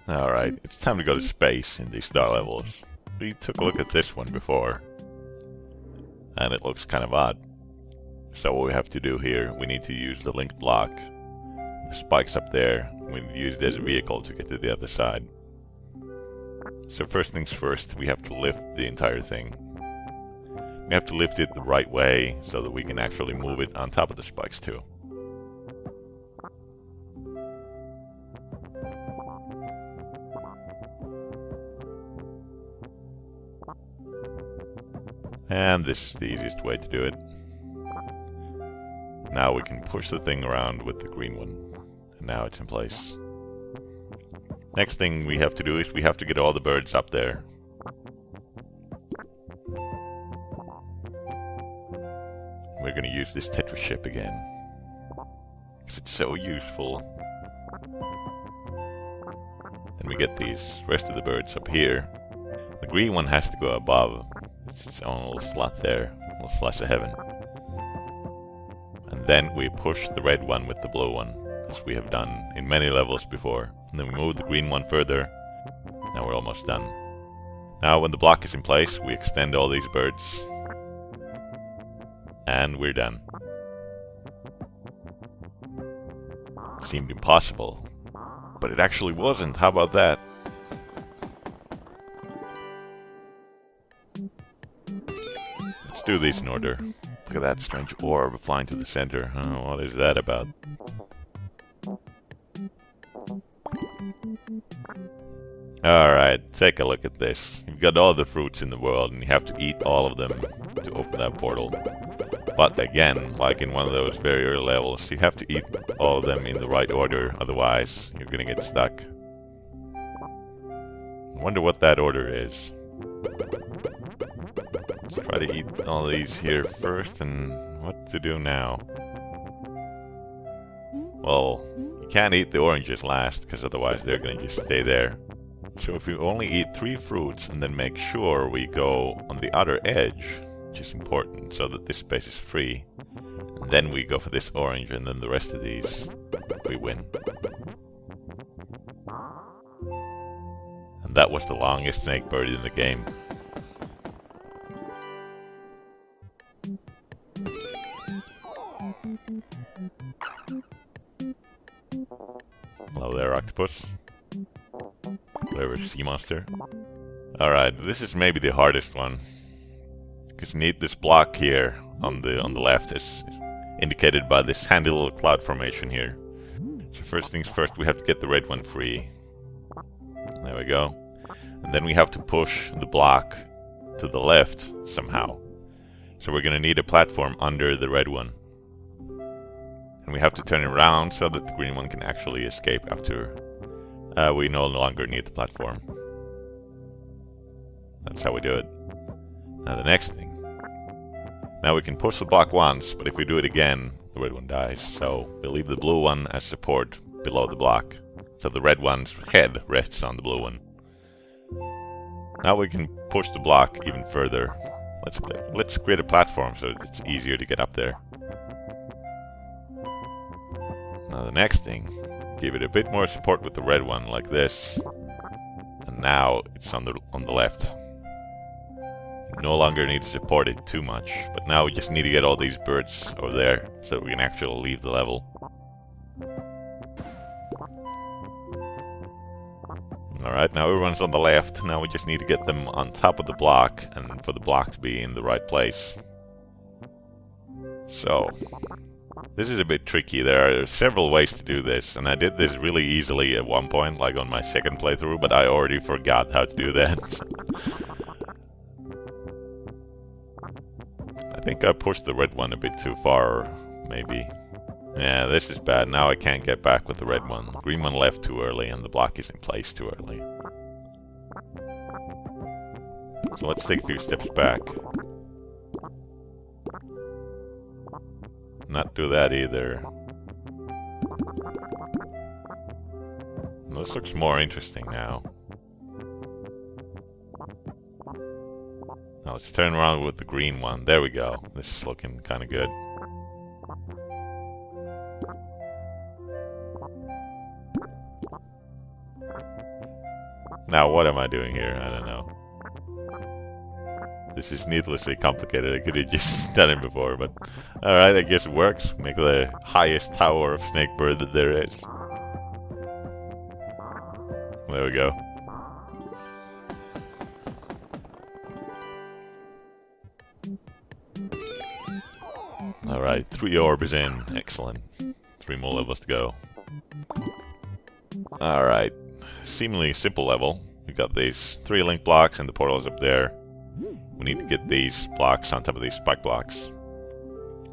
Alright, it's time to go to space in these star levels. We took a look at this one before, and it looks kind of odd. So what we have to do here, we need to use the linked block. The spikes up there, we need to use it as a vehicle to get to the other side. So first things first, we have to lift the entire thing. We have to lift it the right way so that we can actually move it on top of the spikes too. And this is the easiest way to do it. Now we can push the thing around with the green one. And now it's in place. Next thing we have to do is we have to get all the birds up there. We're going to use this Tetris ship again, because it's so useful. And we get these rest of the birds up here. The green one has to go above. It's its own little slot there, a little slice of heaven. And then we push the red one with the blue one, as we have done in many levels before. And then we move the green one further. Now we're almost done. Now when the block is in place, we extend all these birds. And we're done. It seemed impossible, but it actually wasn't. How about that? Let's do these in order. Look at that strange orb flying to the center. What is that about? Alright, take a look at this. You've got all the fruits in the world and you have to eat all of them to open that portal. But again, like in one of those very early levels, you have to eat all of them in the right order, otherwise you're gonna get stuck. I wonder what that order is. Let's try to eat all these here first, and what to do now? Well, you can't eat the oranges last, because otherwise they're gonna just stay there. So if you only eat 3 fruits, and then make sure we go on the other edge, which is important, so that this space is free. And then we go for this orange, and then the rest of these, we win. And that was the longest Snakebird in the game. Hello there, octopus. Whatever, sea monster. Alright, this is maybe the hardest one. Because you need this block here on the left, is indicated by this handy little cloud formation here. So first things first, we have to get the red one free. There we go. And then we have to push the block to the left somehow. So we're gonna need a platform under the red one. And we have to turn it around so that the green one can actually escape after we no longer need the platform. That's how we do it. Now the next thing. Now we can push the block once, but if we do it again, the red one dies. So we'll leave the blue one as support below the block. So the red one's head rests on the blue one. Now we can push the block even further. Let's create a platform so it's easier to get up there. Now the next thing, give it a bit more support with the red one, like this. And now it's on the left. No longer need to support it too much, but now we just need to get all these birds over there so that we can actually leave the level. Alright, now everyone's on the left. Now we just need to get them on top of the block and for the block to be in the right place. So, this is a bit tricky. There are several ways to do this, and I did this really easily at one point, like on my second playthrough, but I already forgot how to do that. I think I pushed the red one a bit too far, maybe. Yeah, this is bad. Now I can't get back with the red one. The green one left too early, and the block is in place too early. So let's take a few steps back. Not do that either. This looks more interesting now. Now let's turn around with the green one. There we go. This is looking kind of good. Now, what am I doing here? I don't know. This is needlessly complicated. I could have just done it before, but alright, I guess it works. Make the highest tower of Snakebird that there is. There we go. Alright, 3 orbs in. Excellent. 3 more levels to go. Alright. Seemingly simple level. We've got these 3 link blocks and the portals up there. We need to get these blocks on top of these spike blocks.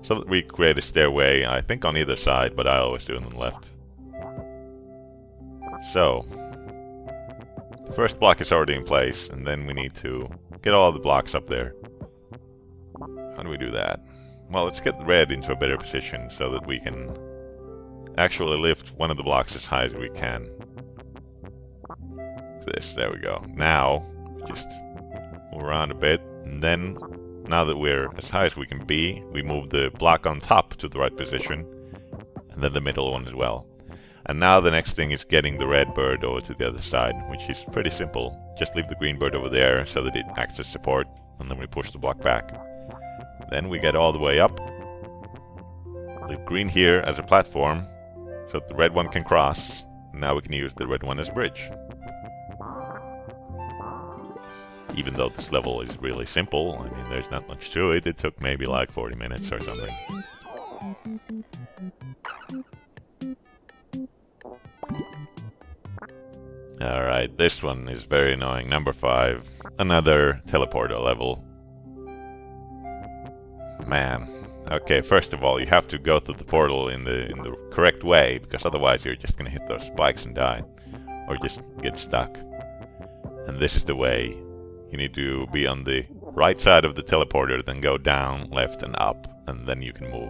So that we create a stairway, I think on either side, but I always do it on the left. So, the first block is already in place, and then we need to get all the blocks up there. How do we do that? Well, let's get red into a better position so that we can actually lift one of the blocks as high as we can. This, there we go. Now, just move around a bit, and then, now that we're as high as we can be, we move the block on top to the right position, and then the middle one as well. And now the next thing is getting the red bird over to the other side, which is pretty simple. Just leave the green bird over there so that it acts as support, and then we push the block back. Then we get all the way up. Leave green here as a platform, so that the red one can cross. Now we can use the red one as a bridge. Even though this level is really simple, I mean, there's not much to it. It took maybe like 40 minutes or something. Alright, this one is very annoying. Number 5. Another teleporter level. Man. Okay, first of all, you have to go through the portal in the correct way, because otherwise you're just gonna hit those spikes and die. Or just get stuck. And this is the way. You need to be on the right side of the teleporter, then go down, left, and up, and then you can move.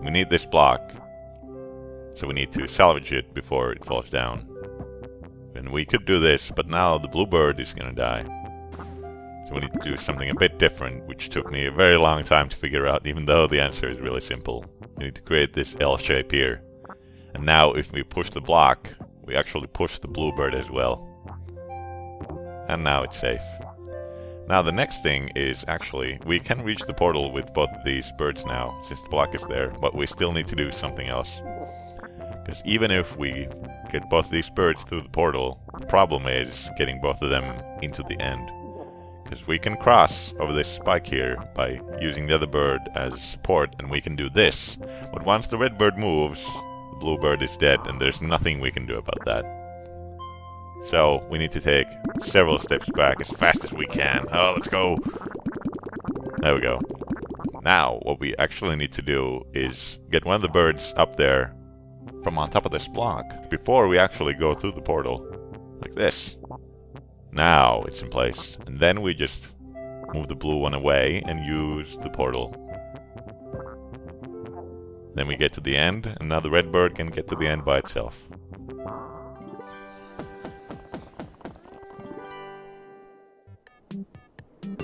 We need this block, so we need to salvage it before it falls down. And we could do this, but now the blue bird is gonna die. So we need to do something a bit different, which took me a very long time to figure out, even though the answer is really simple. We need to create this L shape here. And now if we push the block, we actually push the blue bird as well. And now it's safe. Now the next thing is actually, we can reach the portal with both of these birds now, since the block is there, but we still need to do something else. Because even if we get both these birds through the portal, the problem is getting both of them into the end. Because we can cross over this spike here by using the other bird as support, and we can do this. But once the red bird moves, the blue bird is dead, and there's nothing we can do about that. So, we need to take several steps back as fast as we can. Oh, let's go! There we go. Now, what we actually need to do is get one of the birds up there from on top of this block before we actually go through the portal. Like this. Now it's in place. And then we just move the blue one away and use the portal. Then we get to the end, and now the red bird can get to the end by itself.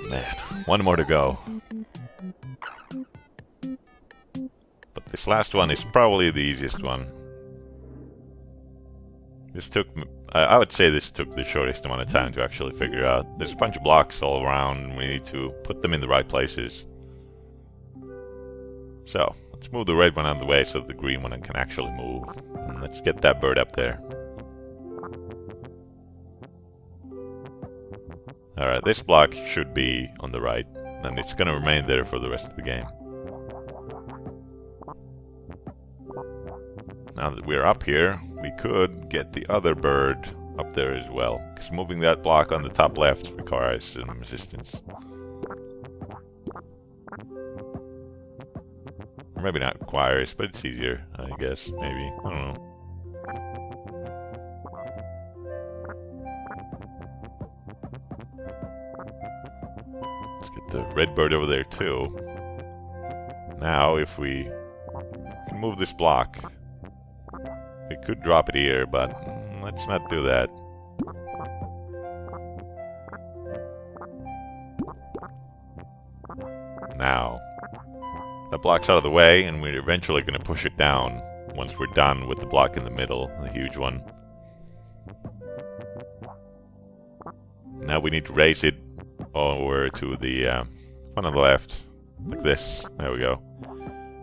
Man, one more to go. But this last one is probably the easiest one. This took, I would say this took the shortest amount of time to actually figure out. There's a bunch of blocks all around, and we need to put them in the right places. So, let's move the red one out of the way so that the green one can actually move. And let's get that bird up there. Alright, this block should be on the right, and it's gonna remain there for the rest of the game. Now that we're up here, we could get the other bird up there as well, because moving that block on the top left requires some resistance. Or maybe not requires, but it's easier, I guess, maybe. I don't know. Let's get the red bird over there too. Now, if we can move this block, we could drop it here, but let's not do that. Now, that block's out of the way, and we're eventually going to push it down once we're done with the block in the middle, the huge one. Now we need to raise it over to the one on the left, like this. There we go.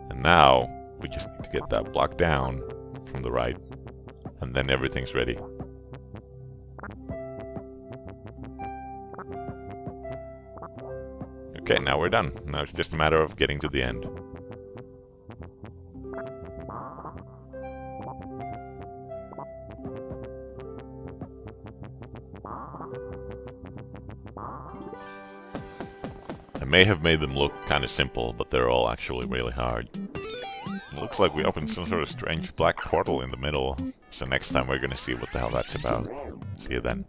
And now we just need to get that block down from the right, and then everything's ready. Okay, now we're done. Now it's just a matter of getting to the end. I may have made them look kind of simple, but they're all actually really hard. It looks like we opened some sort of strange black portal in the middle, so next time we're gonna see what the hell that's about. See you then.